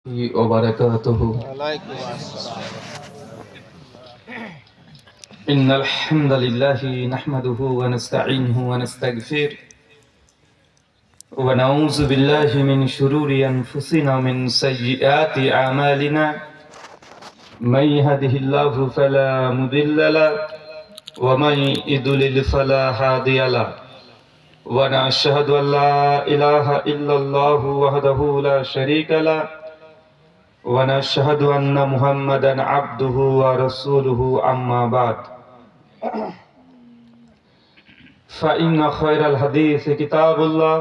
وبركاته. وعليكم السلام. إن الحمد لله نحمده ونستعينه ونستغفره ونعوذ بالله من شرور أنفسنا ومن سيئات أعمالنا. من يهده الله فلا مضل له ومن يضلل فلا هادي له، ونشهد أن لا إله إلا الله وحده لا شريك له، ونشهد أن محمدا عبده ورسوله. أما بعد، فإن خير الحديث كتاب الله،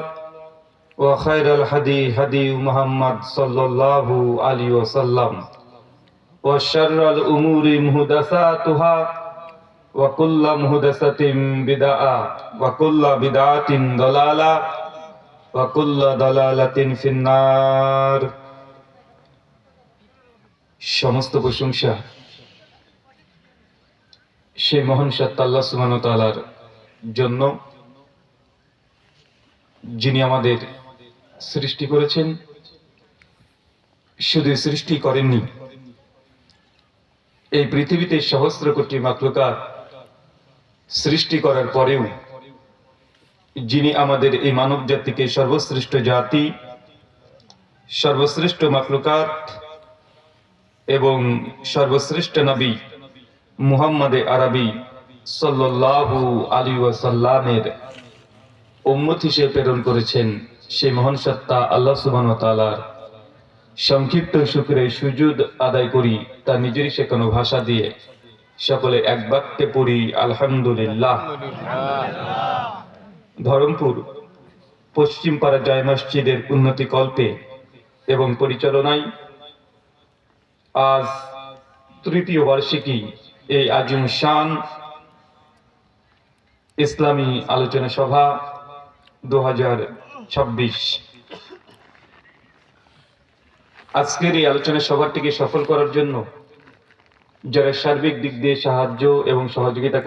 وخير الهدي هدي محمد صلى الله عليه وسلم، وشر الأمور محدثاتها، وكل محدثة بدعة، وكل بدعة ضلالة، وكل ضلالة في النار। সমস্ত প্রশংসা সেই মহান সত্তা আল্লাহ সুবহানাহু ওয়া তাআলার জন্য, যিনি আমাদের সৃষ্টি করেছেন। শুধু সৃষ্টি করেননি, এই পৃথিবীতে সহস্র কোটি মাখলুকাত সৃষ্টি করার পরেও যিনি আমাদের এই মানব জাতিকে সর্বশ্রেষ্ঠ জাতি, সর্বশ্রেষ্ঠ মাখলুকাত এবং সর্বশ্রেষ্ঠ নবী মুহাম্মদে আরবি সাল্লাল্লাহু আলাইহি ওয়াসাল্লামের উম্মত হিসেবে প্রেরণ করেছেন, সেই মহান সত্তা আল্লাহ সুবহানাহু ওয়া তাআলার সংক্ষিপ্ত শুকরিয়া সুজুদ আদায় করি। তার নিজেরই শেখানো ভাষা দিয়ে সকলে এক বাক্যে পড়ি আলহামদুলিল্লাহ। ধরমপুর পশ্চিম পাড়া জায় মসজিদের উন্নতি কল্পে এবং পরিচালনায় আজ তৃতীয় বার্ষিকী এই আজিম শান ইসলামী আলোচনা সভা 2026। আজকের এই আলোচনা সভাটিকে সফল করার জন্য যারা সার্বিক দিক দিয়ে সাহায্য এবং সহযোগিতা